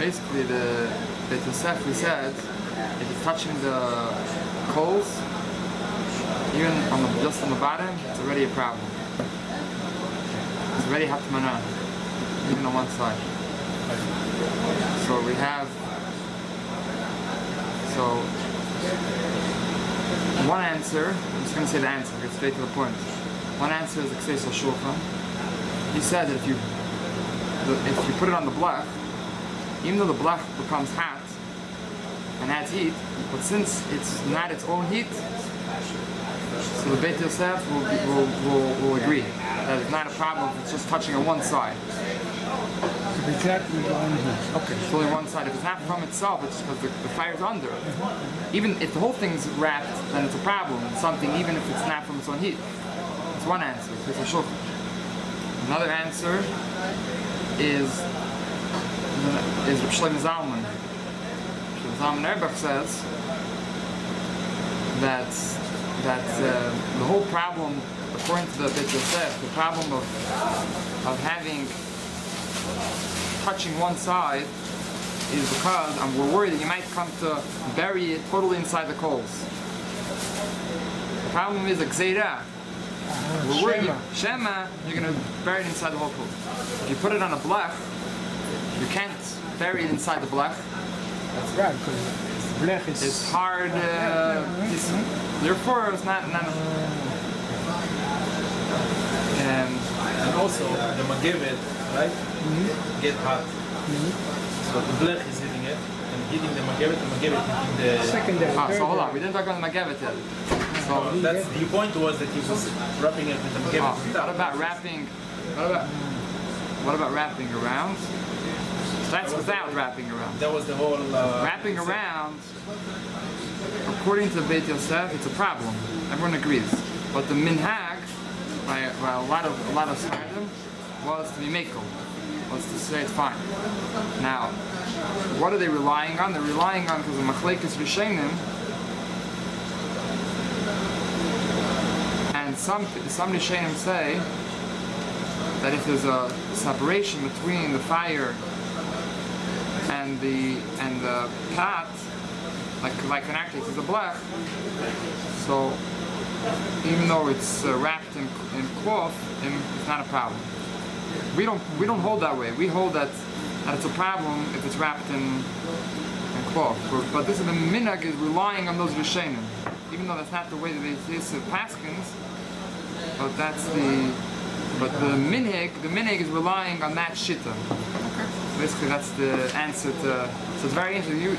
basically the Yosef, we said, if it's touching the coals, even just on the bottom, it's already a problem. It's already Hatmana, even on one side. So we have, one answer, I'm just going to say the answer, get straight to the point. One answer is the Kseis Shulchan. He said that if you put it on the blech, even though the blech becomes hot and adds heat, but since it's not its own heat, so the Beit Yosef will agree that it's not a problem if it's just touching on one side. Exactly on heat. Okay, it's only one side. If it's not from itself, it's because the fire's under. Even if the whole thing's wrapped, then it's a problem. It's something, even if it's not from its own heat. It's one answer. It's a shulchan. Another answer is Reb Shlomo Zalman. Shlomo Zalman Auerbach says that the whole problem, according to the Beit Yosef, the problem of having touching one side is because we're worried that you might come to bury it totally inside the coals. The problem is a gzeira. We're worried, Shema, you're going to bury it inside the whole coal. If you put it on a blech, you can't bury it inside the blech. That's right, because the blech is... It's hard, therefore it's not and also the magevet, right? Get hot. So the blech is hitting it, and hitting the magevet hitting the... Secondary. So hold on, we didn't talk about the magevet yet. So that's the point was that he was wrapping it with the magevet. What about wrapping? What about wrapping around? So that's without wrapping around. That was the whole... wrapping around, according to Beit Yosef, it's a problem. Everyone agrees. But the minhag, by a lot of Sfardim, was to be mekel, was to say it's fine. Now, what are they relying on? They're relying on, because the machlekes rishonim, and some rishonim say that if there's a separation between the fire and the pot, like in our case it's a blech, so even though it's wrapped in cloth, it's not a problem. We don't hold that way. We hold that it's a problem if it's wrapped in cloth. But this is the minhag is relying on those rishonim, even though that's not the way that they say paskins. But the minhag is relying on that shitta. Basically, that's the answer to. So it's very interesting. You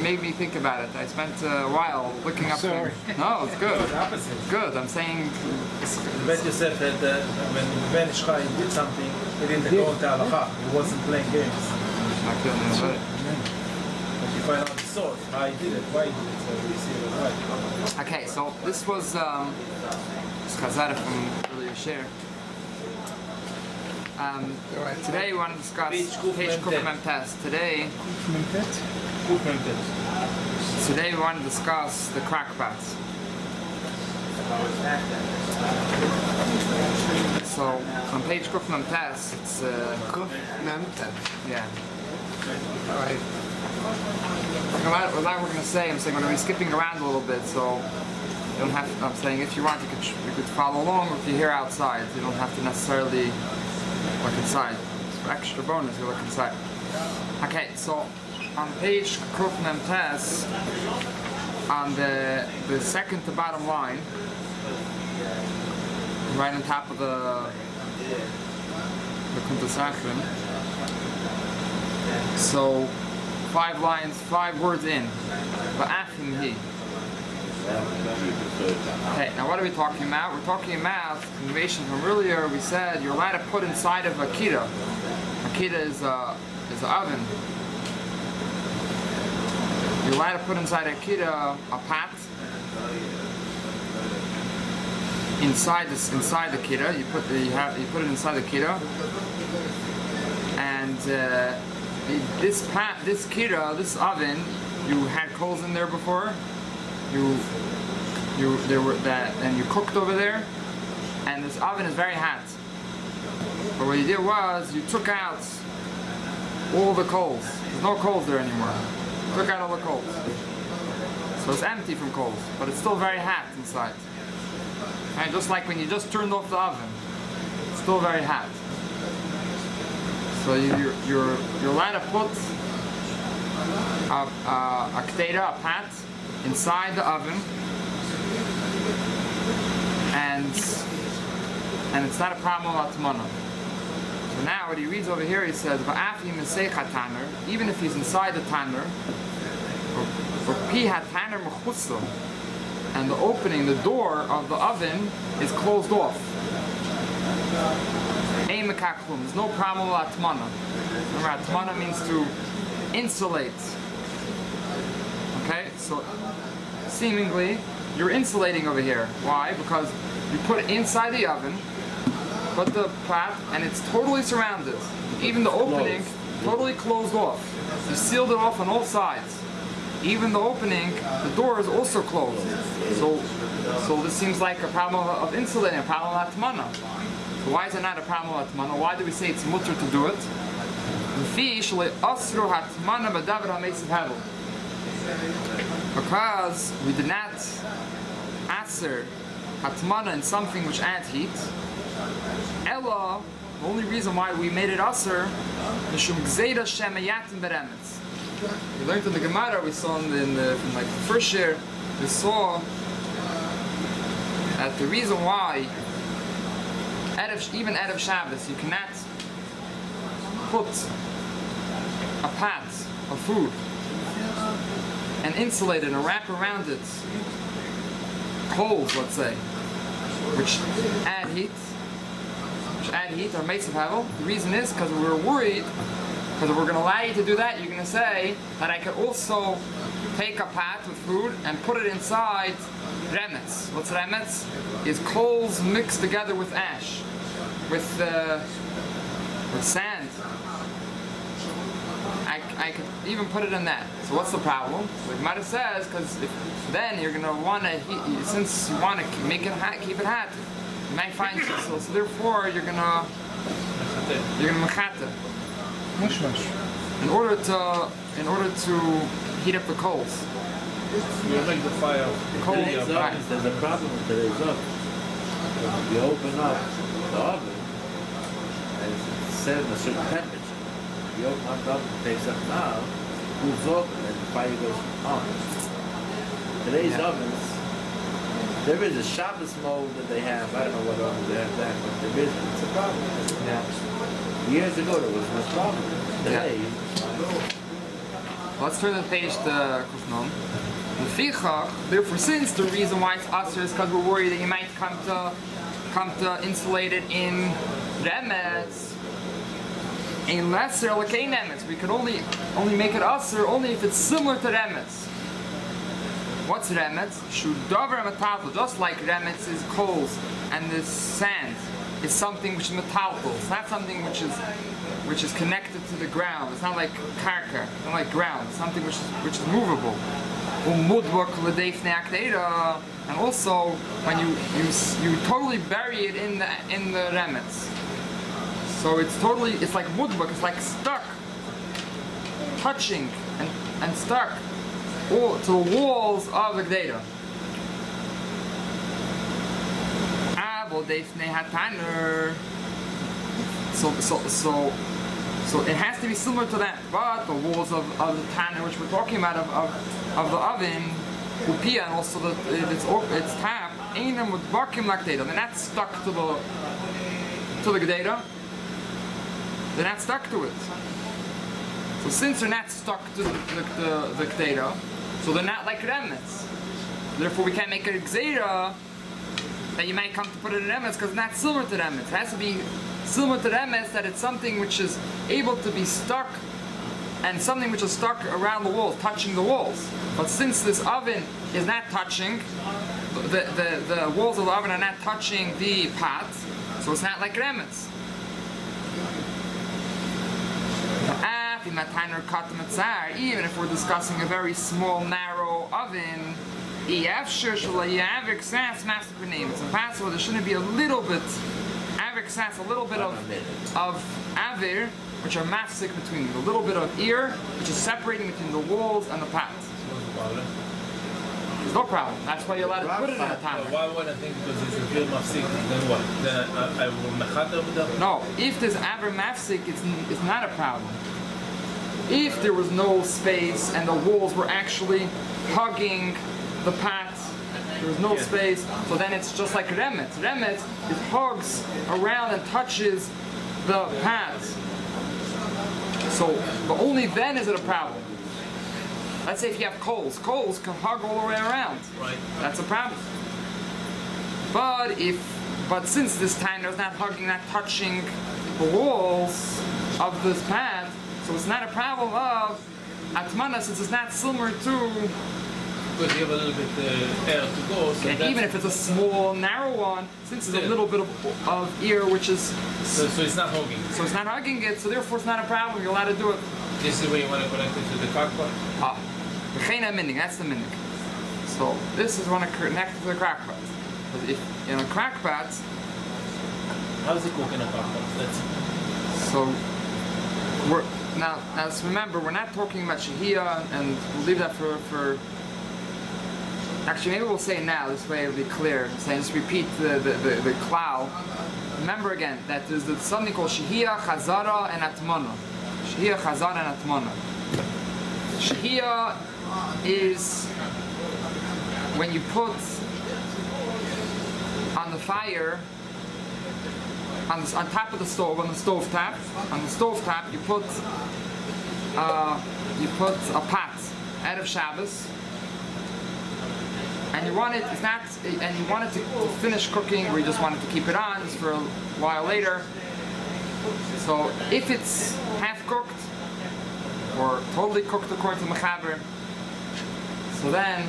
made me think about it. I spent a while looking up things. No, it's good. It's good. I'm saying. The Beit Yosef said that when Ben Ishchai did something, he didn't go to halacha. He wasn't playing games. But you find out the source, how he did it, why he did it, so you see it was right. Okay, so this was Chazara from earlier share. Today we want to discuss page Kufmem test. Today we want to discuss the crackpots. So on page Kufmem test, it's Kufmem test. Yeah. All right. What we're going to say, I'm saying we're going to be skipping around a little bit, so you don't have. I'm saying if you want, you could follow along. Or if you're here outside, you don't have to necessarily look inside. For extra bonus, you look inside. Okay, so on page Kufmem test, on the second to bottom line, right on top of the Kuntasachrim. So 5 lines, 5 words in. Ba'afim hi. Okay, now what are we talking about? We're talking about innovation from earlier. We said you're allowed to put inside of a kida. A kida is an oven. You're allowed to put inside a kida a pot. Inside the kida, you put it inside the kida, and this kida, this oven, you had coals in there before. And you cooked over there, and this oven is very hot. But what you did was you took out all the coals. There's no coals there anymore. Took out all the coals. So it's empty from coals, but it's still very hot inside. Right? Just like when you just turned off the oven, it's still very hot. So you're allowed to put a ketera, a pat, inside the oven, and it's not a problem with Hatmana. So now what he reads over here, he says, even if he's inside the tanner, and the opening, the door of the oven is closed off. There's no problem with Hatmana. Remember, Hatmana means to insulate. Okay, so seemingly you're insulating over here. Why? Because you put it inside the oven, put the pot, and it's totally surrounded. Even the opening, totally closed off. You sealed it off on all sides. Even the opening, the door is also closed. So this seems like a problem of insulating, a problem of Hatmana. So why is it not a problem of Hatmana? Why do we say it's mutter to do it? Because we did not answer Hatmana in something which adds heat. Ella, the only reason why we made it aser, we learned in the Gemara, we saw from the first year, we saw that the reason why, even out of Shabbos, you cannot put a pot of food and insulate it and wrap around it coals, let's say, which add heat, or makes of havel. The reason is because we were worried, because if we're going to allow you to do that, you're going to say that I could also take a pot with food and put it inside remetz. What's remetz? Is coals mixed together with ash, with sand. I could even put it in that. So what's the problem? So the Gemara says, because then you're going to want to heat, since you want to make it hot, keep it hot, you might find so therefore you're going to mechata. In order to heat up the coals. You make the fire. There's a problem with today's oven. You open up the oven and it's set at a certain temperature. You open up the oven, it takes up now, moves open, and the fire goes on. Today's ovens, there is a Shabbos mode that they have. I don't know what oven they have that, but there is. It's a problem. Yeah. Years ago there was no problem. Today. Let's turn the page to Kufnom. Therefore, since the reason why it's aser is because we're worried that you might come to insulate it in remetz. In lesser lekei remetz, we could only make it aser only if it's similar to remetz. What's remetz? Shudavar metaltal, just like remetz is coals and the sand is something which is metaltal. It's not something which is connected to the ground. It's not like karka, it's not like ground. It's something which is movable. And also when you totally bury it in the remetz. So it's like mudbuk, it's like stuck, touching and stuck all to the walls of the gdeda. So it has to be similar to that, but the walls of the tanner, which we're talking about, of the oven, upia, and also its tap, ainam with bakim lactata. They're not stuck to the gdeda. They're not stuck to it. So since they're not stuck to the gdeda, so they're not like remetz. Therefore, we can't make a gzera that you might come to put it in remetz because it's not similar to remetz. It has to be similar to remetz, that it's something which is able to be stuck and something which is stuck around the walls, touching the walls. But since this oven is not touching, the walls of the oven are not touching the pot, so it's not like remetz. Even if we're discussing a very small, narrow oven, it's impossible there shouldn't be a little bit of avir which are mafsik between the little bit of ear, which is separating between the walls and the pat. There's no problem. That's why you're allowed to put it in a timer. Why would I think because it's a real mafsik? Then what? Then I will mechater with them? No, if there's aver mafsik, it's not a problem. If there was no space and the walls were actually hugging the pat, there was no space, so then it's just like remet. Remet, it hugs around and touches the pat. So, but only then is it a problem. Let's say if you have coals can hug all the way around. Right. That's a problem. But since this time there's not hugging, not touching the walls of this pad, so it's not a problem of Hatmana, since it's not similar to. Because you have a little bit air to go. So and even if it's a small, narrow one, since it's a little bit of ear, which is. So it's not hugging. So it's not hugging it, so therefore it's not a problem, you're allowed to do it. This is where you want to connect it to the cockpit? That's the minig. So this is when I connect it to the crackpot. Because if in a crackpot, How does it cook in a cockpit? so now remember, we're not talking about shahiyah, and we'll leave that for actually maybe we'll say it now, this way it'll be clear. So just repeat the klal. Remember again that there's something called shahiyah, chazara, and atmana. Shahiyah, chazara, and atmana. Shahiyah is when you put on the fire, on top of the stove, on the stove top you put a pot out of Shabbos, and you want it to finish cooking, or you just want it to keep it on just for a while later. So if it's half cooked or totally cooked according to Mechaber, so then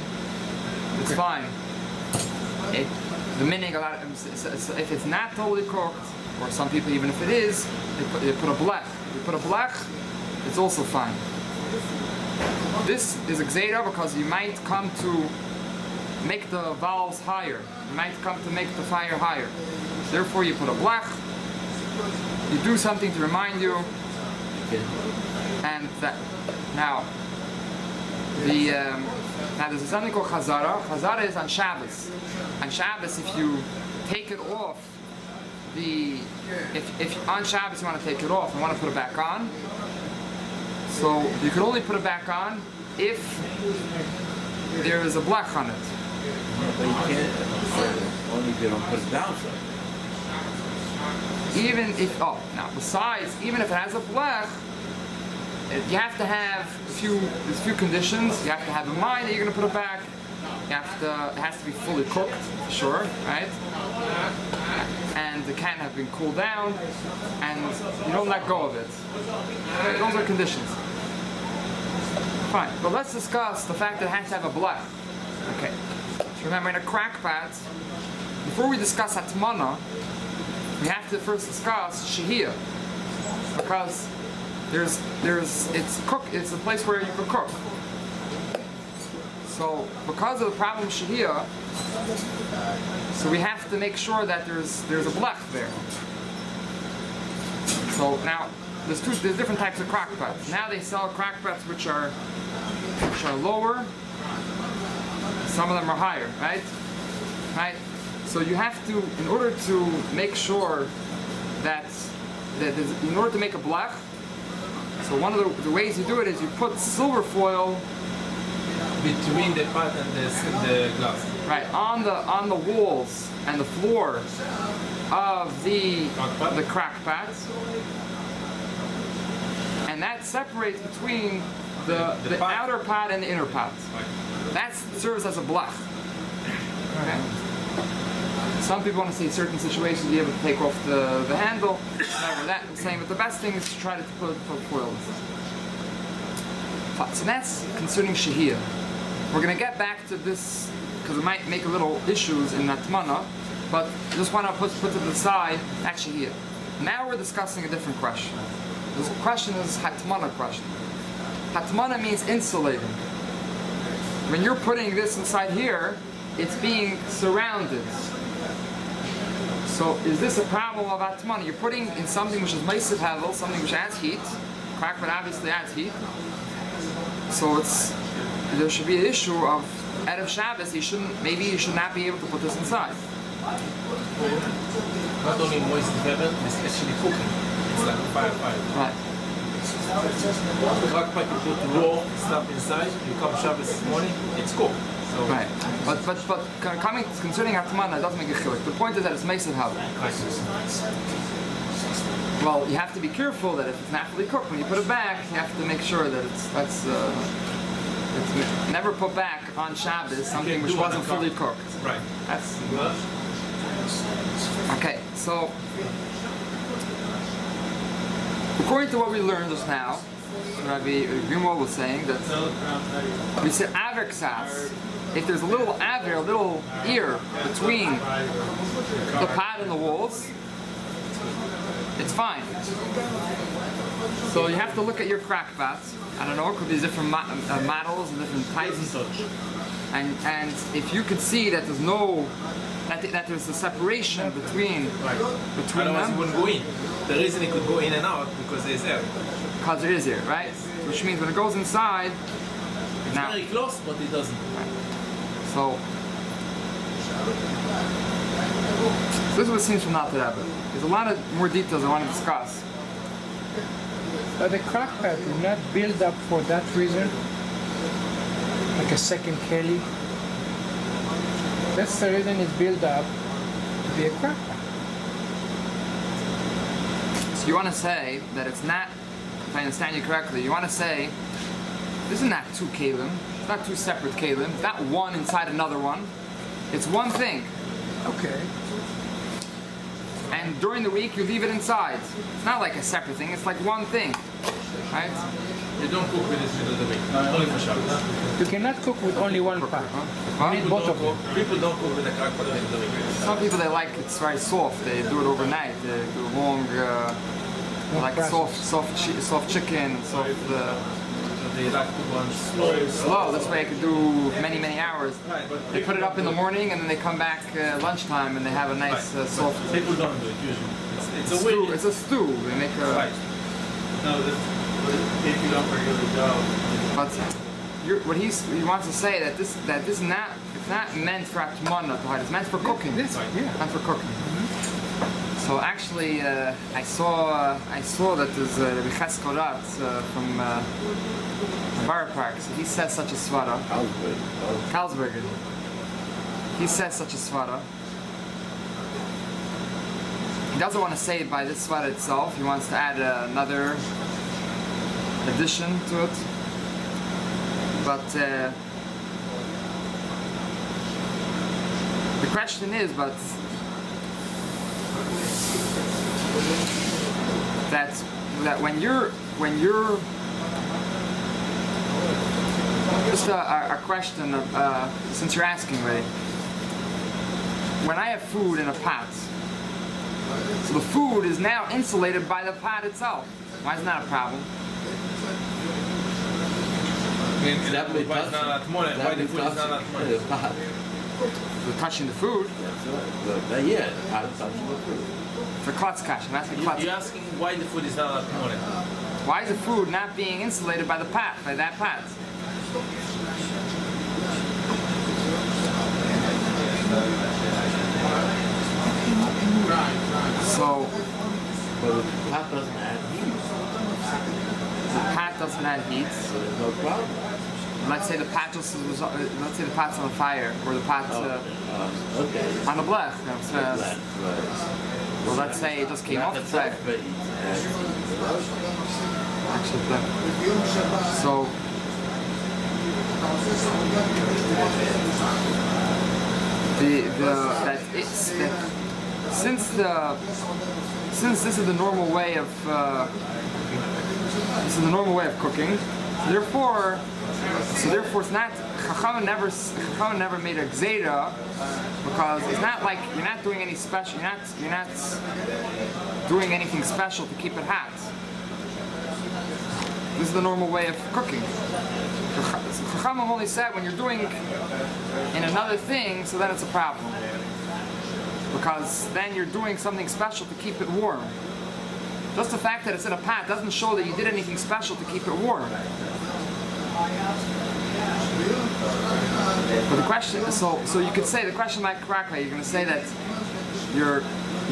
it's fine. The minig, if it's not totally cooked, or some people even if it is, they put a blech. If you put a blech, it's also fine. This is a gzeira because you might come to make the valves higher. You might come to make the fire higher. Therefore you put a blech, you do something to remind you, and that. Now there's something called chazara. Chazara is on Shabbos. On Shabbos, if you take it off, if on Shabbos you want to take it off and want to put it back on, so you can only put it back on if there is a blech on it. But you can't, only if you don't put it down, sir. Even if, now besides, even if it has a blech, you have to have there's a few conditions. You have to have in mind that you're going to put it back. It has to be fully cooked, for sure, right? And it can't have been cooled down, and you don't let go of it. Okay, those are conditions. Fine, but let's discuss the fact that it has to have a blech. Okay, so remember in a crack pot, before we discuss Hatmana, we have to first discuss shahiyah, because it's a place where you can cook. So because of the problem of shahiyah, so we have to make sure that there's a blech there. So now there's different types of crock pots. Now they sell crock pots which are lower. Some of them are higher, right? Right. So you have to, in order to make sure that in order to make a blech. So one of the ways you do it is you put silver foil between the pot and the glass. Right, on the walls and the floor of the crack pots, and that separates between the outer pot and the inner pot. That serves as a blech. Okay. Some people want to say in certain situations you able to take off the handle. Whatever that I'm saying, but the best thing is to try to put foil. So that's concerning shahiyah. We're going to get back to this because it might make a little issues in Hatmana, but I just want to put to the side that shahiyah. Now we're discussing a different question. This question is Hatmana question. Hatmana means insulating. When you're putting this inside here, it's being surrounded. So is this a problem of Hatmana? You're putting in something which is Meisiv Hevel, something which adds heat. Crackpot obviously adds heat. So there should be an issue of Erev Shabbos. Maybe you should not be able to put this inside. Not only moist heaven, it's actually cooking. It's like a fire. Right. Crackpot, you put raw stuff inside, you come Shabbos morning, it's cooked. So Right. But concerning Hatmana, it doesn't make a chiluk. The point is that it's Meisiv Hevel. Well, you have to be careful that if it's not fully cooked, when you put it back, you have to make sure that it's never put back on Shabbos something which wasn't fully cooked. right. That's okay. So, according to what we learned just now, Rabbi Grimwald was saying that we said aver ksas. If there's a little aver, a little ear between the pot and the walls, it's fine. So you have to look at your crack pots. I don't know, it could be different models and different types. And if you can see that there's that there's a separation between Otherwise them. it wouldn't go in. The reason it could go in and out because there's air. Because there is air, right? Which means when it goes inside, It's very close, but it doesn't. So this is what it seems from Nat Rebbe. There's a lot of more details I want to discuss. But the crack pad is not built up for that reason, like a second Kelly. That's the reason it's built up to be a crack pad. So you want to say that it's not, if I understand you correctly, you want to say this is not two kalim, it's not two separate kalim, it's not one inside another one. It's one thing. Okay. And during the week you leave it inside. It's not like a separate thing, it's like one thing. Right? You don't cook with this middle of the week, only for Shabbos. You cannot cook with only one pot. Huh? You need both of them. People don't cook with a crack pot in the week. Some people they like it's very soft. They do it overnight. They do long, like soft chicken, soft. They like to go on slow. Slow. This way I could do many hours. Right, but They put it up in the morning and then they come back lunchtime and they have a nice soft. People don't do it usually. It's a stew. way. It's a stew. They make a. Right. No, if you don't regularly go. But what he wants to say that this is not, it's not meant for Hatmana to hide. It's meant for cooking. This, yeah. Meant for cooking. So actually, I saw that there's Rabbi Cheskorat from Bar Park. So he says such a svara. Carlsberger. He says such a svara. He doesn't want to say it by this svara itself. He wants to add another addition to it. But the question is, that when you're just a question of, since you're asking already, when I have food in a pot, so the food is now insulated by the pot itself. Why is that a problem? Why the food is not Hatmana? We're touching the food. Yeah, I'm touching the food. For klutz kash, I'm asking klutz. You're asking why the food is not Hatmana? Why is the food not being insulated by the pot, by that pot? So But the pot doesn't add heat, the pot doesn't add heat. so there's no problem. Let's say the pot let's say the pot's on fire, or the pot's Okay. on a blech. Right. Well, let's say it just came Not off the the fire. but it adds Actually, so since this is the normal way of cooking, therefore it's not Chacham never made a gzeira, because it's not like you're not doing any special, you're not doing anything special to keep it hot. This is the normal way of cooking. Chacham only said when you're doing in another thing, so then it's a problem. because then you're doing something special to keep it warm. Just the fact that it's in a pot doesn't show that you did anything special to keep it warm. But the question, so you could say the question like correctly. You're going to say that you're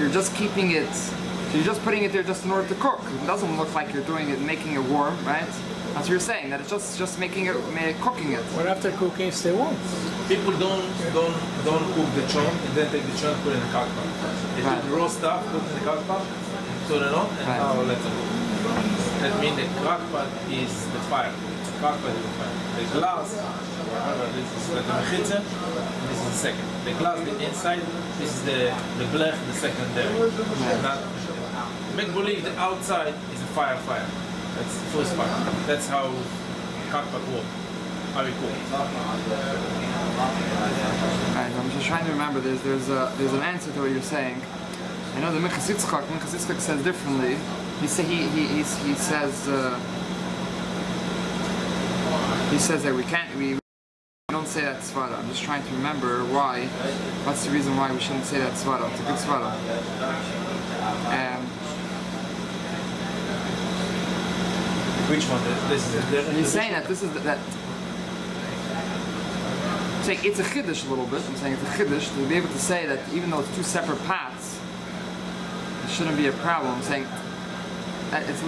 just keeping it. So you're just putting it there just in order to cook. It doesn't look like you're doing it, making it warm, right? That's what you're saying. That it's just making it, cooking it. But after cooking, stay warm. People don't cook the chon and then take the chon and put it in the crock pot. They Right. do the raw stuff, put it in the crock pot, turn it on, and Right. now let it go. That means the crock pot is the fire. The crock pot is the fire. The glass, remember, this is like the mechitza, this is the second. The glass, the inside, this is the blech, the secondary. Not, make believe the outside is a fire. That's the first fire. That's how crock pot works. How we cook. Right, I'm just trying to remember. There's an answer to what you're saying. I know the Minchas Yitzchak says differently. He says that we don't say that svara. I'm just trying to remember why. What's the reason why we shouldn't say that svara? It's a good svara. Which one? This is He's saying that this is that. Saying it's a chiddush a little bit. I'm saying it's a chiddush to be able to say that even though it's two separate pots, it shouldn't be a problem. I'm saying that it's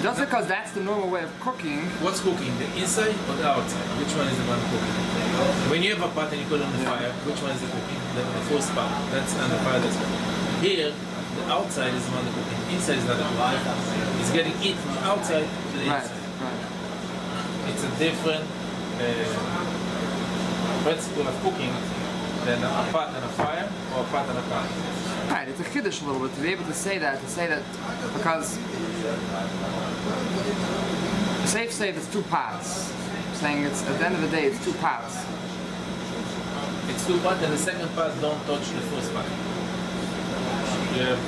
just because that's the normal way of cooking. What's cooking? The inside or the outside? Which one is the one cooking? When you have a pot and you put it on the fire, which one is the cooking? The first pot. That's on the fire that's cooking. Here, the outside is the one that's cooking. Inside is not the cooking. It's getting heat from the outside to the inside. Right. It's a different principle of cooking than a pot and a fire or a pot and a pot. Right, it's a chiddush a little bit to be able to say that because safe say it's two pots. Saying it's at the end of the day it's two pots. It's two pots and the second pot don't touch the first pot. You have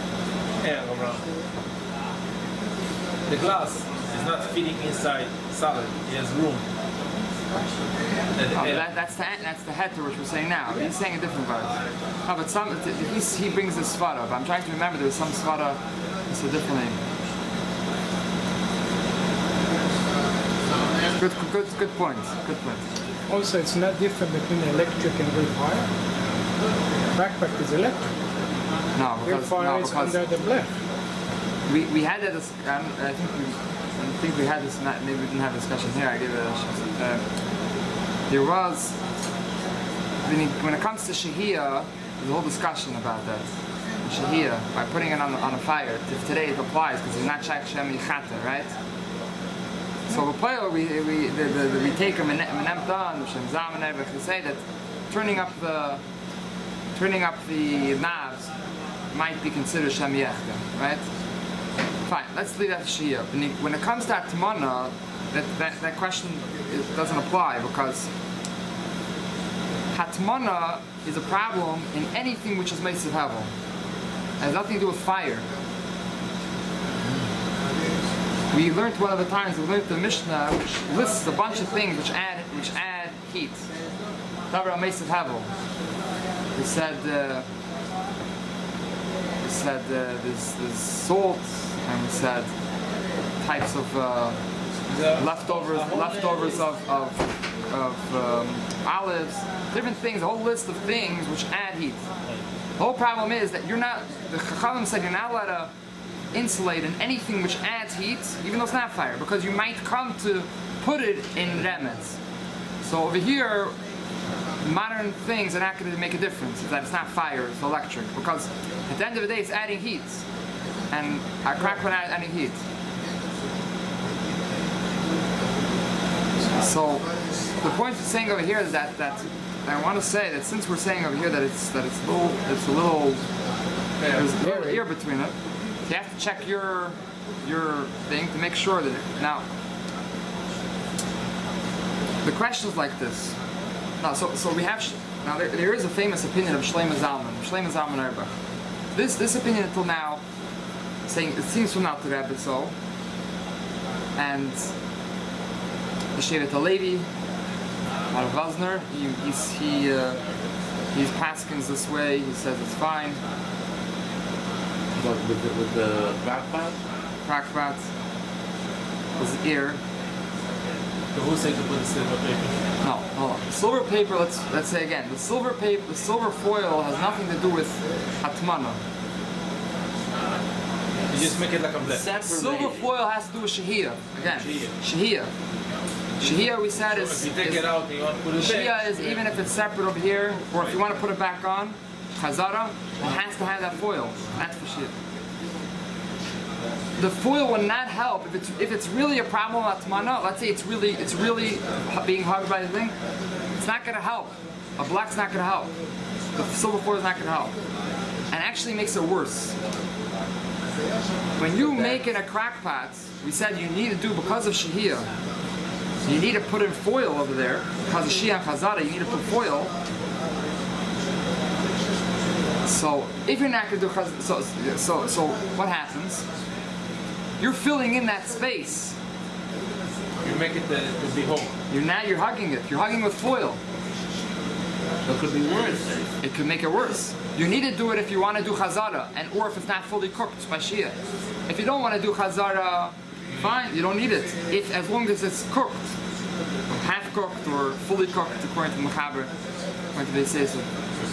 air around. The glass is not fitting inside solid. It has room. That's the heter which we're saying now. He's saying a different verse. No, but he brings this svara. But I'm trying to remember there's some svara so differently. Good point. Good point. Also, it's not different between electric and real fire. Backpack is electric. No, Real because fire is under the blech. we had that. I think we had this. Maybe we didn't have a discussion here. I give it a. There was when it comes to shahiyah, there's a whole discussion about that. Shahiyah, by putting it on a fire. If today it applies because it's not shak shem yichata, right? So we take a menemtan, shem zamener, we say that turning up the knobs might be considered shem yechta, right? Fine, let's leave that shia. When it comes to Hatmana, that question doesn't apply because Hatmana is a problem in anything which is Meisav Hevel. It has nothing to do with fire. We learned one of the times, we learned the Mishnah which lists a bunch of things which add heat. Davar Meisav Hevel. He said there's salt, and we said types of leftovers of olives, different things, a whole list of things which add heat. The whole problem is that the Chachamim said you're not allowed to insulate in anything which adds heat, even though it's not fire, because you might come to put it in remeds. So over here, modern things are not going to make a difference if that it's not fire, it's electric, because at the end of the day it's adding heat, and our crack one adding heat. So the point of saying over here is that I want to say that since we're saying over here that it's a little there's a little air between it, you have to check your thing to make sure that now the question is like this. Now, so we have now there is a famous opinion of Shlomo Zalman Rebbe. This opinion until now, saying it seems from now to Rebbe so, and the Shevet HaLevi, Rav Vazner, He's paskins this way. He says it's fine. But with the crackpot? Crackpot. His ear. So who said to put the silver paper? No, hold on. Silver paper. Let's say again. The silver paper, the silver foil has nothing to do with Hatmana. You just make it like a black. Silver foil has to do with shahiyah. Again, shahiyah. Shahiyah, we said, is... If you take it out and you want to put it shahiyah back. is even if it's separate over here, or if you want to put it back on, chazara, it has to have that foil. That's for shahiyah. The foil will not help if it's really a problem with Hatmana. Let's say it's really being hugged by the thing. It's not going to help. A black's not going to help. The silver foil is not going to help, and actually makes it worse. When you make it a crack pot, we said you need to do, because of shahiyah, you need to put in foil over there. Because of shahiyah and chazara, you need to put foil. So if you're not going to do chazara, so what happens? You're filling in that space. You make it to be whole. You're hugging it. You're hugging with foil. It could be worse. It could make it worse. You need to do it if you want to do chazara, or if it's not fully cooked by shia. If you don't want to do chazara, fine, you don't need it. As long as it's cooked, half cooked or fully cooked, according to Mechaber, according to the say so.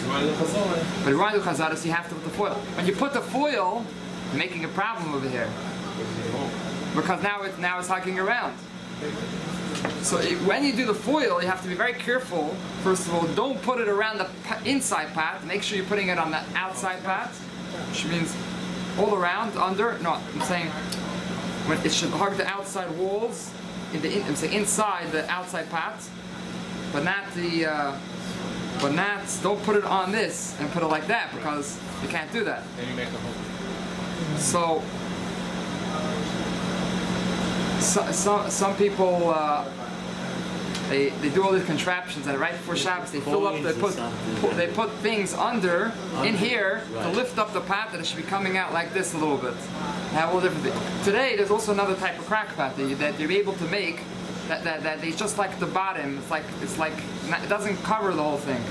But if you want to do chazara, so you have to put the foil. When you put the foil, you're making a problem over here, because now it's hugging around. So when you do the foil, you have to be very careful. First of all, don't put it around the inside part. Make sure you're putting it on the outside part, which means all around, under. No, I'm saying when it should hug the outside walls, I'm saying inside the outside part, but not the. Don't put it on this and put it like that, because you can't do that. Then you make a hole. So. Some people they do all these contraptions, and right before Shabbos they fill up, they put things under in here to lift up the pot, that it should be coming out like this a little bit. Have all different things. Today there's also another type of crack pot that you're able to make that they just like the bottom. It's like it doesn't cover the whole thing,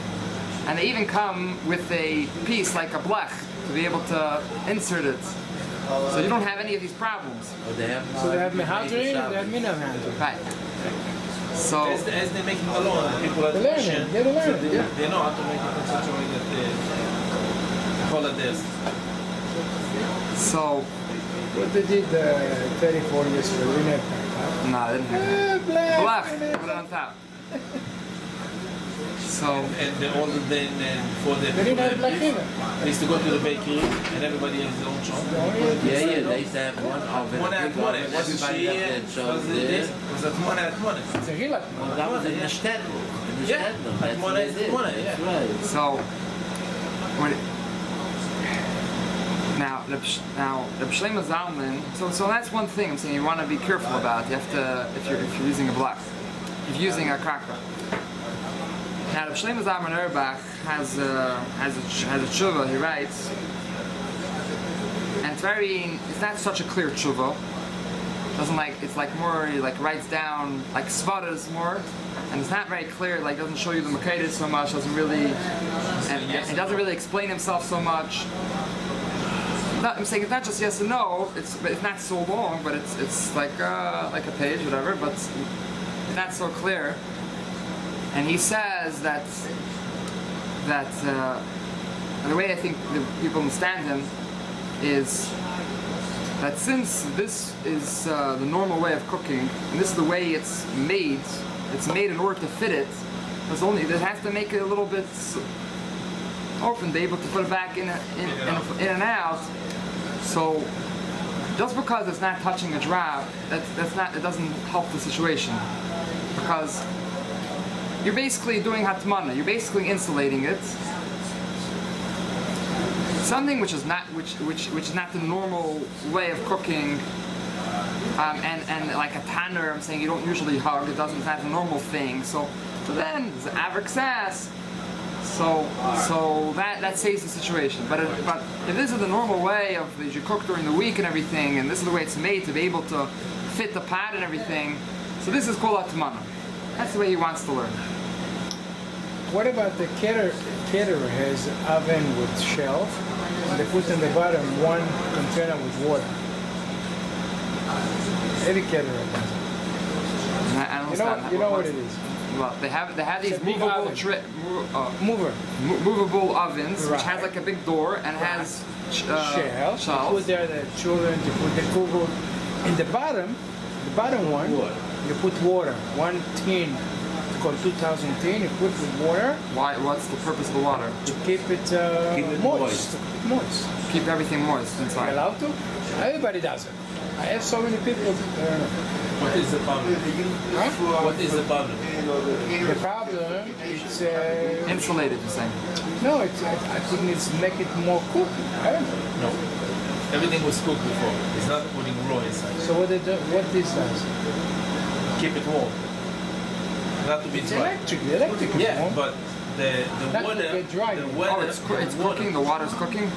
and they even come with a piece like a blech to be able to insert it. So you don't have any of these problems. Oh, they have mehadrin and they have mina mehadrin. Right. So As they're making alone, people are The Lerner, so the Lerner, yeah. they know how to make it in such a way that they call it this. So What they did 34 years ago, we never had. no, I didn't have that. Black. Black. Put it on top. So And the older than before They didn't have black either. they used to go to the bakery and everybody has their own shop. Yeah, they used to have one oven. One at one, it wasn't Everybody she, got their show was there. it was at one at one. It's a hilak. Well, that was in the shtetl. In the Yeah, shtetl. That's one what is they did. one, That's yeah. right. so when now the Shlomo Zalman. So that's one thing I'm saying you want to be careful about. You have to if you're using a block, if you're using a crack pot. Now the Shlomo Zalman Erbach has a tshuva. He writes, and it's not such a clear tshuva. It's like more, he like writes down like svaras more, and it's not very clear. Like doesn't show you the makaitis so much. Doesn't really, and it doesn't really explain himself so much. I'm saying it's not just yes and no. It's not so long, but it's like a page, whatever. But it's not so clear. And he says that the way I think the people understand him is that since this is the normal way of cooking, and this is the way it's made in order to fit it, there has to make it a little bit open, to be able to put it back in and out. So just because it's not touching a drop, it doesn't help the situation, because you're basically doing hatmana. You're basically insulating it. Something which is not the normal way of cooking, and like a tanner, I'm saying you don't usually hug. It's not a normal thing. So then it's avrik sass. So that saves the situation. But if this is the normal way of you cook during the week and everything, and this is the way it's made to be able to fit the pot and everything, so this is called hatmana. That's the way he wants to learn. What about the caterer has oven with shelf, and they put in the bottom one container with water. Every caterer does it. I don't understand. You know what it is? Well, they have these It's a big movable oven. Mover. movable ovens, which Right. has like a big door and has Shells. You shelves. put there the children, you put the kugel. In the bottom one, Water. you put water. One tin, it's called 2000 tin, you put with water Why? What's the purpose of the water? to keep it, Keep it moist. Moist. Keep everything moist Are you inside. allowed to? Everybody does it. I have so many people. What is the problem? Huh? What is the problem? The problem is Insulated, you're saying? no. It's I think it's make it more cooked. I don't know. No. Everything was cooked before. It's not putting raw inside. So what this does? Keep it warm. Not to be It's dry. electric. The electric is Yeah, warm. but the Not to water, get dry. the Oh, water, it's the water- cooking. The water's cooking.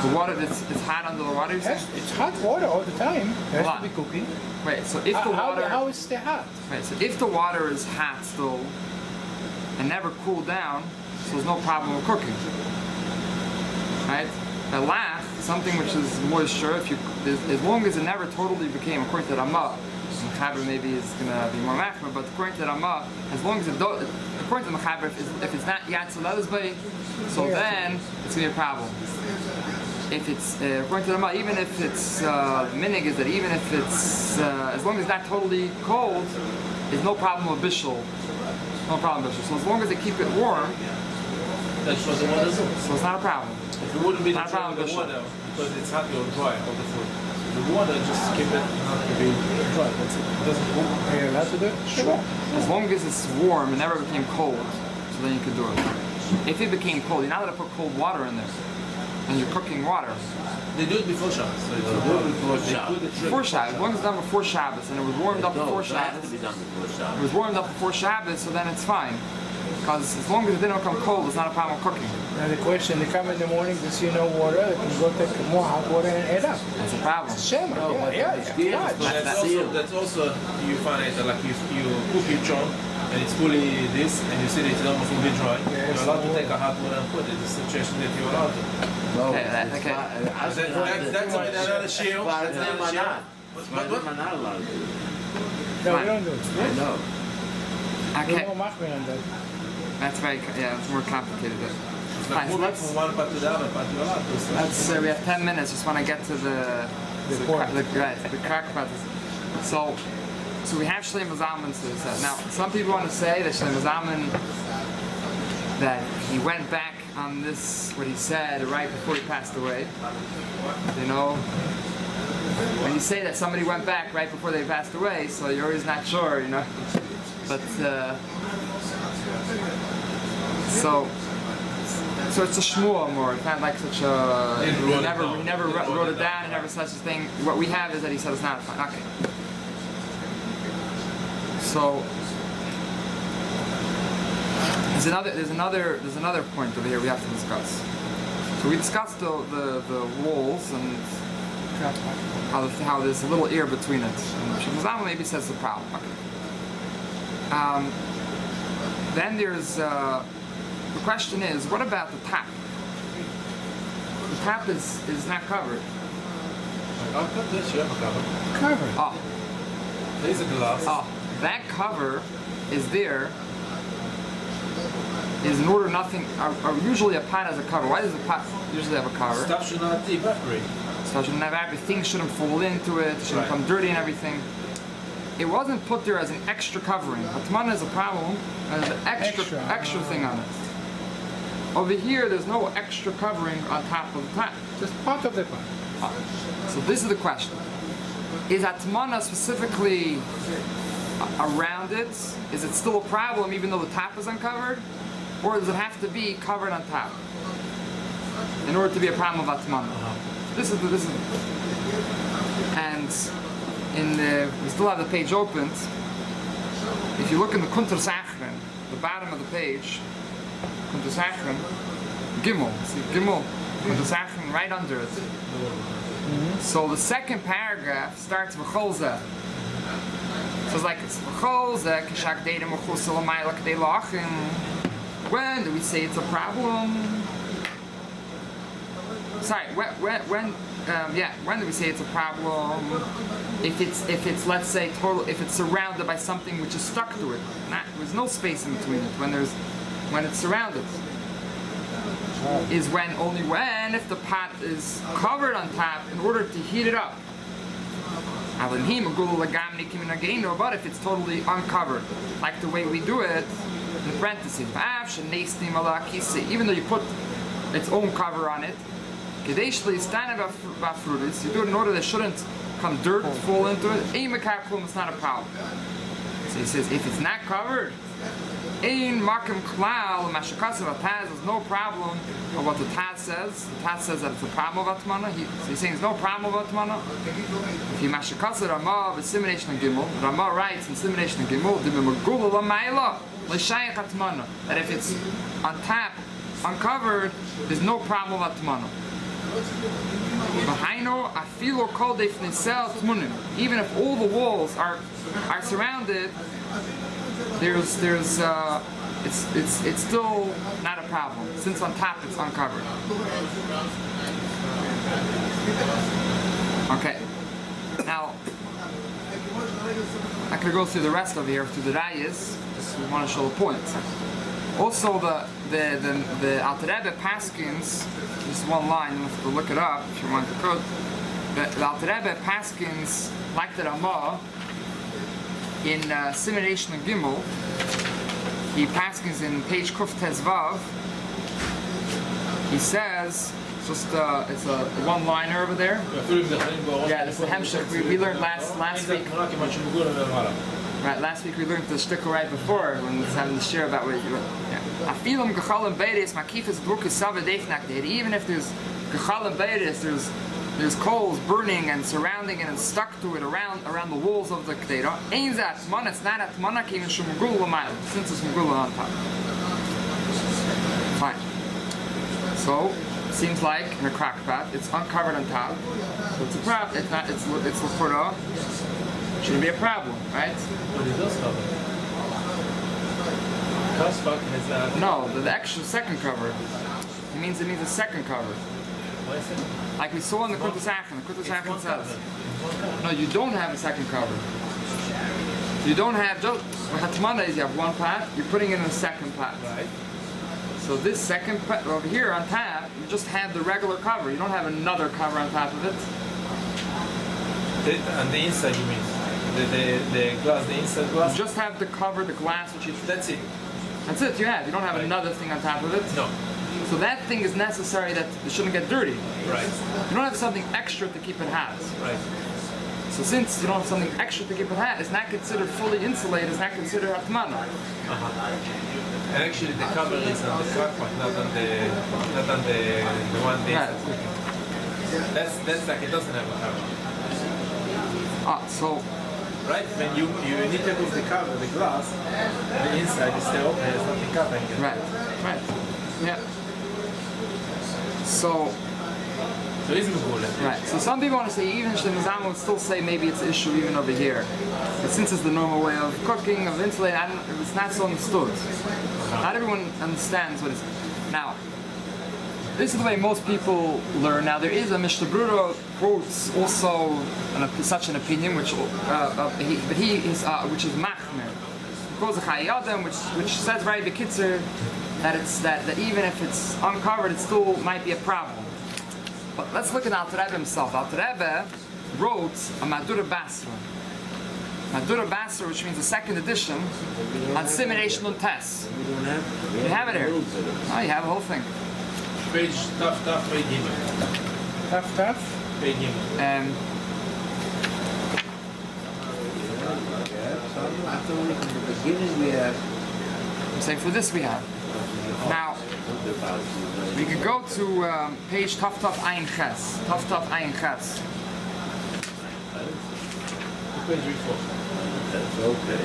The water that's it's hot under the water. You're saying? It's hot water all the time. It has Hold to be on. cooking. Wait. So if the water, How is the hot? right, so if the water is hot still and never cooled down, so there's no problem with cooking. Right? A laugh, something which is moisture, if you, as long as it never totally became, according to the Ramah, and Chaber maybe is going to be more machmer, but according to the Ramah, as long as it don't, according to the Chaber, if it's not Yatzel Elizbay, so then it's going to be a problem. If it's, according to the Ramah, even if it's, minig is that even if it's, as long as it's not totally cold, there's no problem with bishul. No problem with bishul. So as long as they keep it warm, that's what the water is. so it's not a problem. If it wouldn't be the Not trouble with the problem, water, because it's hot or dry, all the food. The water just keep it not to be dry. That's it. It doesn't cook. Are you allowed to do it? Sure. As long as it's warm, it never became cold, so then you could do it. If it became cold, you're not allowed to put cold water in there, and you're cooking water. They do it before Shabbos. So it's do it before They Shabbos. put the Before Shabbos, as long as it's done before Shabbos, and it was warmed up before It has to Shabbos, be done before it Shabbos. was warmed up before Shabbos, so then it's fine. Because as long as it didn't become cold, it's not a problem with cooking. Now the question, they come in the morning, they see no water, they can go take more hot water and add up. That's a problem. Shema, No, yeah. but Right. That's also you find it like you cook your chon and it's fully this and you see that it's almost fully dry. Yes. You're allowed to take a hot water and put it. It's a situation that you're allowed to. No, Okay, it's okay. not- That's another shield. But That's another shield. we're not allowed to do it. No, we don't do it. I know. We're Okay, more machmir on that. that's very, yeah, it's more complicated. It's Fine, like so moving let's, from one part to the other part. You're allowed to. let's we have 10 minutes, just want to get to the point. the crack part. So we have Shlomo Zalman says. Now, some people want to say that Shlomo Zalman, that he went back on this, what he said right before he passed away. You know, when you say that somebody went back right before they passed away, so you're always not sure, you know. But so it's a shmuel more. It's not like such a. He never wrote it down. He never said such a thing. What we have is that he said it's not fine. Okay. So there's another point over here we have to discuss. So we discussed the walls and how there's a little air between it. And Shlomo maybe says the problem. Okay. Then there's the question is, what about the top? The top is not covered. I'll put this here. Cover. Covered. Oh, There's a glass. that cover is there. Is in order nothing. Usually a pot has a cover. Why does a pot usually have a cover? Stuff should not evaporate. So it shouldn't have everything shouldn't fall into it. It shouldn't Right. become dirty and everything. It wasn't put there as an extra covering. Hatmana is a problem. There's an extra thing on it. Over here, there's no extra covering on top of the pot. Just part of the pot. So this is the question: is Hatmana specifically around it? Is it still a problem even though the top is uncovered, or does it have to be covered on top in order to be a problem of Hatmana? This is and we still have the page opened. If you look in the Kunter Sachren, the bottom of the page, Kunter Sachren, Gimel, see Gimel, Kunter Sachren right under it. So the second paragraph starts with Cholzeh. So it's like when do we say it's a problem? Sorry, when do we say it's a problem? If it's let's say if it's surrounded by something which is stuck to it, there's no space in between it. When it's surrounded, is only when if the pot is covered on top in order to heat it up. But if it's totally uncovered, like the way we do it in the parentheses, even though you put its own cover on it, you do it in order that shouldn't come dirt fall into it. It's not a problem. So he says if it's not covered, there's no problem of what the Taz says. The Taz says that it's a problem of Hatmana. So he's saying there's no problem of Hatmana. If you mashakasa Rama of assimilation and Gimel, Rama writes in assimilation and Gimel, that if it's on top, uncovered, there's no problem of Hatmana. Even if all the walls are surrounded, it's still not a problem since on top it's uncovered. Okay. Now I could go through the rest of here through the rayas. Just we want to show the points. Also the Alter Rebbe Paskins, just one line, you have to look it up if you want to code. The Alter Rebbe Paskins, like the Ramah, in Simulation and Gimel, he Paskins in page Kuf Tezvav, he says, it's a one-liner over there. Yeah, this is the Hemshech. We learned last week. Right, last week we learned the shtickle right before when we was having the share about what you do. Even if there's gechalim beiris, there's coals burning and surrounding it and stuck to it around the walls of the kedera. It's not atmana since it's mugula on top. Fine. So seems like in a crack pot, it's uncovered on top. So it's a problem. It's not. It's l'chora. Shouldn't be a problem, right? But it does cover. Kaspak has that. No, the extra second cover. It means a second cover. Why is it? Like we saw in the Kurtus Achen. The Kurtus Achen says, no, you don't have a second cover. You don't have just Hatmana is you have one pot. You're putting it in a second pot. Right. So this second pot over here on top, you just have the regular cover. You don't have another cover on top of it. On the inside, you mean? The glass, the inside glass? You just have the cover, the glass, which you... That's it. That's it, you have. You don't have another thing on top of it. No. So that thing is necessary that it shouldn't get dirty. Right. You don't have something extra to keep it hot. Right. So since you don't have something extra to keep it hot, it's not considered fully insulated, it's not considered Hatmana. And actually the cover is on the crack part, not on the one day. Right. That's like it doesn't have a cover. So Right? When you need to move the cover, the glass, the inside is still open, there's nothing covering it. right. Yeah. So it's Mugula. right. So some people want to say even Shemazam would still say maybe it's an issue even over here. But since it's the normal way of cooking, of insulating, it's not so understood. Not everyone understands what it's. Now, this is the way most people learn. Now there is a Mishnah Brura quotes also such an opinion, which is Machmer. He quotes a Chayyadim, which says very bekitzer that it's that even if it's uncovered, it still might be a problem. But let's look at Alter Rebbe himself. Alter Rebbe wrote a Madura Basra. Madura Basra, which means the second edition, on Simulation and Test. You have it here. Oh, you have the whole thing. Page tough, page Gimel. Tough? Page Gimel. In the beginning we have. I'm saying for this we have. Now, we could go to page Taf Ayin Ches. Taf Ayin Ches. Page 4. That's okay.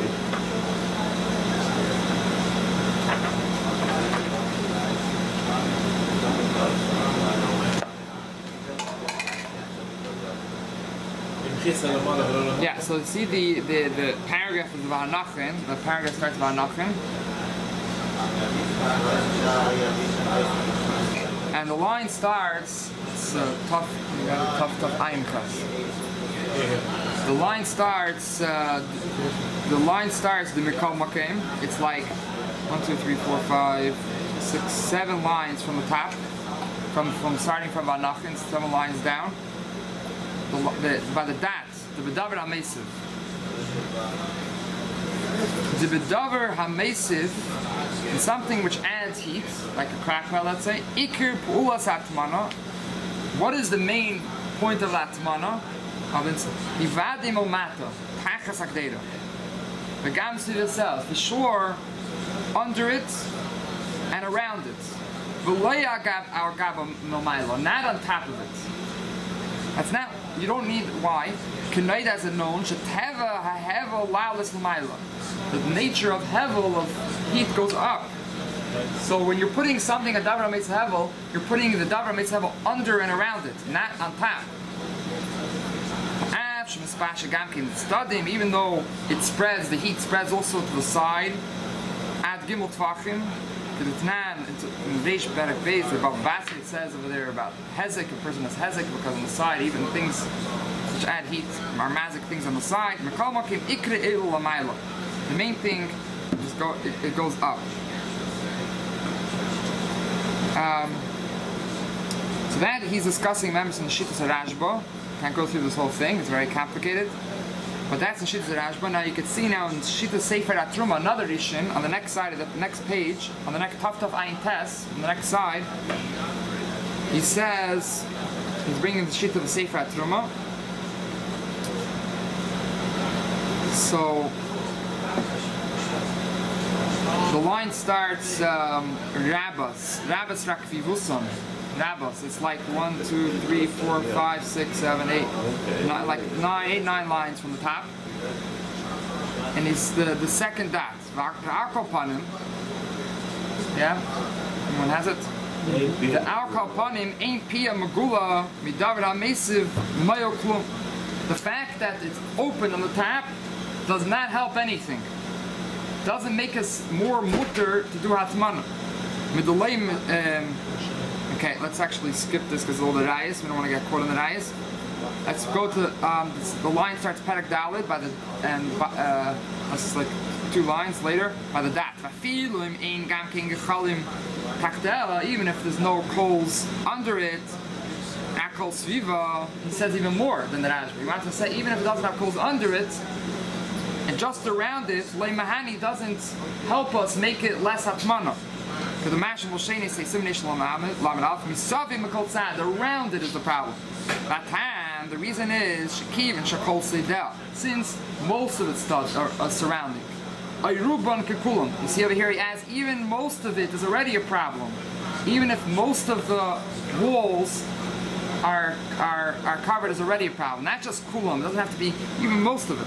Yeah, so see the paragraph is V'hanachin. The paragraph starts V'hanachin. And the line starts, it's tough ayin cuss. The line starts, the Mikol Makim. It's like 1, 2, 3, 4, 5, 6, 7 lines from the top. From starting from V'hanachin, 7 lines down. By the dots, the B'davar HaMesiv. The B'davar HaMesiv is something which adds heat, like a crack well, let's say. Ikir Pu'ulas Hatmana. What is the main point of Hatmana? Ivadim Omata, Pachas Akdeda. The Gam Siv itself, for sure, under it and around it. V'loya our Gaba Milmaila, not on top of it. That's not, you don't need, why? K'noid as a known, Sheteva HaHevel La'alis L'mayla. The nature of Hevel, of heat, goes up. So when you're putting something, a Davar HaMeitz Hevel, you're putting the Davar HaMeitz Hevel under and around it, not on top. Even though it spreads, the heat spreads also to the side, Ad Gimel Tvachim, because it's not, in Reish Perek Beis, about Basri, it says over there about Hezek, a person has Hezek, because on the side, even things which add heat are mazik things on the side. The main thing is it goes up. So that he's discussing members in the Shittas Rashba. Can't go through this whole thing, it's very complicated. But that's in Shittas Rashba. Now you can see now in Shittas Sefer Atruma, another Rishon, on the next side of the next page, on the next Taf Ayin Tes, on the next side, he says, he's bringing the Shittas of the Sefer Atruma. So the line starts Rabbas Rakvivusam. Rabbas. It's like 1, 2, 3, 4, 5, 6, 7, 8, like 9 lines from the top. And it's the second dot. V'arkopanim. Yeah? Anyone has it? The arkopanim ain't pia magula midavid hamesiv mayo klum. The fact that it's open on the top does not help anything. Doesn't make us more mutter to do hatmana. Okay, let's actually skip this because of all the rayas. We don't want to get caught in the rayas. Let's go to the line starts Perek Daled by the this is like 2 lines later by the dat. Even if there's no coals under it, akol sviva. He says even more than the Rashba. He wants to say even if it doesn't have coals under it and just around it, leimahani doesn't help us make it less hatmana. Because the Mashal Moshe say Simnation Lamed Alf Misavim Mikol Tzad, around it is the problem. That time, the reason is Shekiv and Shakol Seidel, since most of its studs are surrounding. Ayruban Kekulam. You see over here he adds even most of it is already a problem. Even if most of the walls are covered is already a problem. Not just kulam, it doesn't have to be even most of it.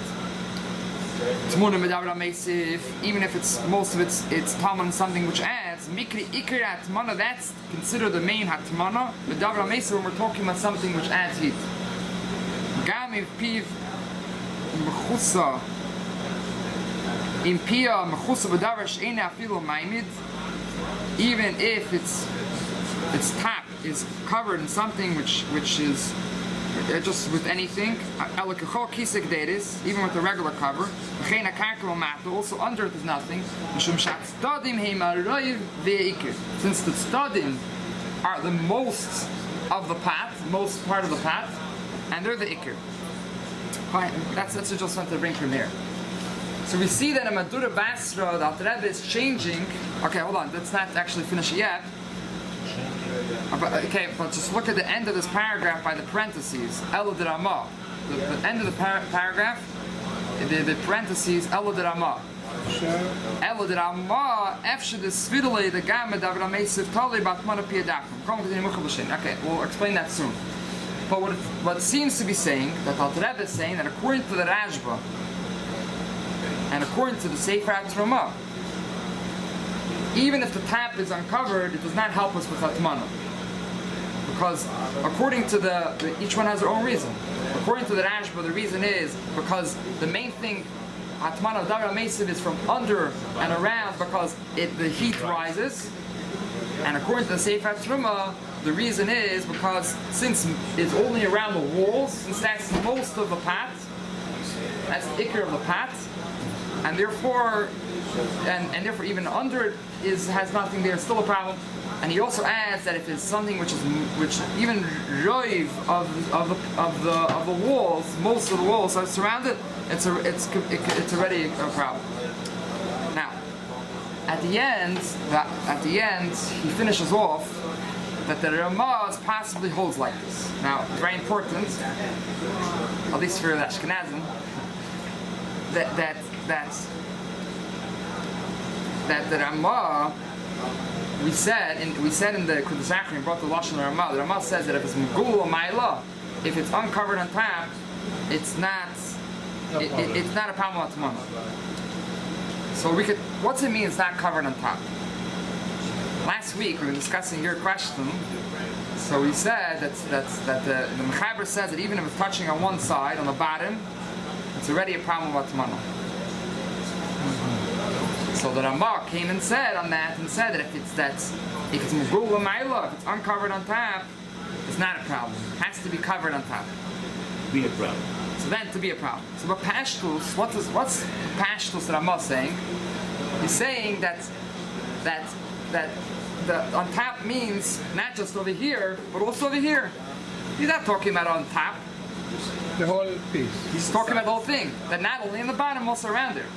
Even if it's most of it's Talmud something which adds mikri ikir hatmana, that's considered the main hatmana. But Davar HaMesiv, when we're talking about something which adds heat. Gam if piv mechusa in pia mechusa b'davar she'ena afilu ma'imid, even if its top is covered in something which is just with anything, even with the regular cover, also under it is nothing. Since the stadim are the most of the path, most part of the path, and they're the ikir. That's just something to bring from here. So we see that in Madura Basra, the Alter Rebbe is changing. Okay, hold on, let's not actually finish it yet. Okay, but just look at the end of this paragraph by the parentheses, Elad Ramah. The end of the paragraph, the parentheses, Elad Ramah. Elad Ramah, Efshad is Svidale, the Gamma Davar HaMesiv Tali Batmana Piadakum. Okay, we'll explain that soon. But what it seems to be saying, that Alter Rebbe is saying, that according to the Rashba, and according to the Sefer Atruma, even if the top is uncovered, it does not help us with Hatmana. because according to each one has their own reason. According to the Rashba, the reason is because the main thing, Hatmana of Davar Mesiv, is from under and around because the heat rises. And according to the Sefer Truma, the reason is because since it's only around the walls, since that's most of the pat, that's the ikr of the pat, and therefore even under it has nothing there, it's still a problem. And he also adds that if it's something which even roiv of the walls, most of the walls are surrounded, it's already a problem. Now, at the end, he finishes off that the Ramaz possibly holds like this. Now, very important, at least for the Ashkenazim, that the Ramah, we said in the Kodesh Achrim, brought the Lashon Ramah. The Ramah says that if it's Mugul or Ma'ila, if it's uncovered on top, it's not a problem with Hatmana. So what's it mean it's not covered on top? Last week we were discussing your question. So we said that the Mechaber says that even if it's touching on one side, on the bottom, it's already a problem with Hatmana. So the Ramah came and said on that, and said that if it's Mugul L'Mayla, if it's uncovered on top, it's not a problem. It has to be covered on top. Be a problem. So then to be a problem. So but Pashtus, what's Pashtus that Ramah saying? He's saying that the on top means not just over here, but also over here. He's not talking about on top. The whole piece. He's talking about the whole thing. That not only in the bottom, also around there.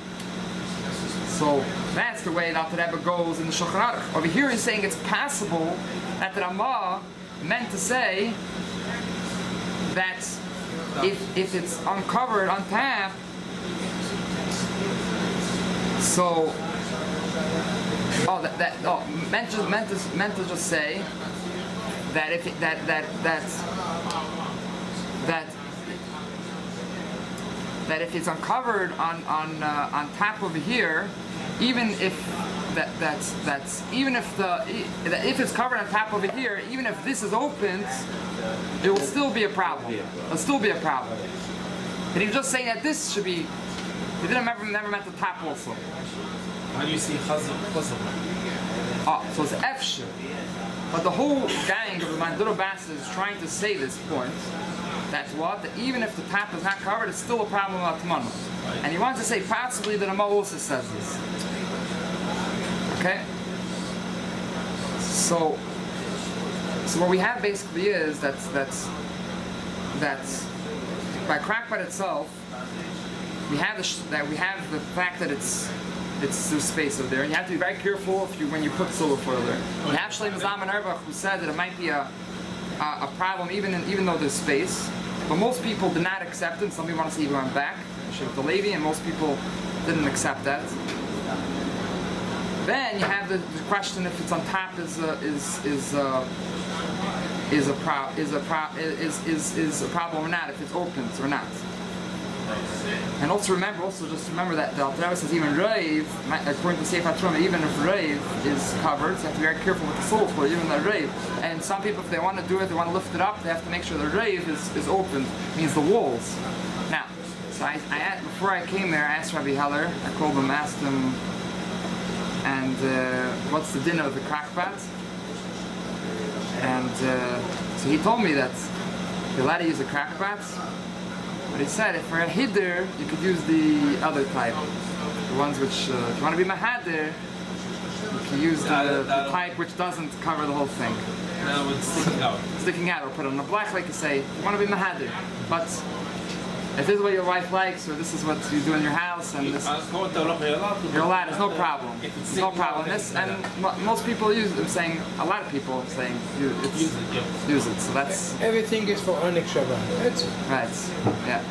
So that's the way that the Rebbe goes in the Shulchan Aruch. Over here he's saying it's possible that the Ramah meant to say that if it's uncovered on top, so meant to just say that if that if it's uncovered on top over here, even if if it's covered on top over here, even if this is opened, it will still be a problem. It'll still be a problem. And he was just saying that this should be. He never meant the top also. How do you see chazal? So it's efshir. But the whole gang of the Mandura Bas is trying to say this point. That's what? That even if the top is not covered, it's still a problem with Hatmana. And he wants to say possibly that Ramah also says this. Okay? So what we have basically is that's by crackpot itself, we have the fact that there's space over there, and you have to be very careful when you put silver foil there. We have Shlomo Zalman Auerbach who said that it might be a problem even though there's space, but most people did not accept it. Some people want to see it going back, the Levi, and most people didn't accept that. Then you have the question if it's on top is a problem or not, if it's opened or not. And also just remember that the Alter Rebbe says even Reiv, according to Sefer Truma, even if Reiv is covered, so you have to be very careful with the soul for even the Reiv. And some people, if they want to do it, they want to lift it up, they have to make sure the Reiv is open, means the walls. Now, so before I came there, I asked Rabbi Heller, I called him, asked him, and what's the din of the crackpot? And so he told me that you're allowed to use a crackpot. But he said if for a hiddur, you could use the other type. The ones which, if you want to be mahadir, you can use the type which doesn't cover the whole thing. No, it's sticking out. Sticking out, or put it on the black, like you say, you want to be mahadir. But if this is what your wife likes, or this is what you do in your house, and this, you're allowed, there's no problem. There's no problem. Most people use it, saying, a lot of people saying, use it. So that's... Everything is for Onyx Shabbat. That's it. Right. Yeah.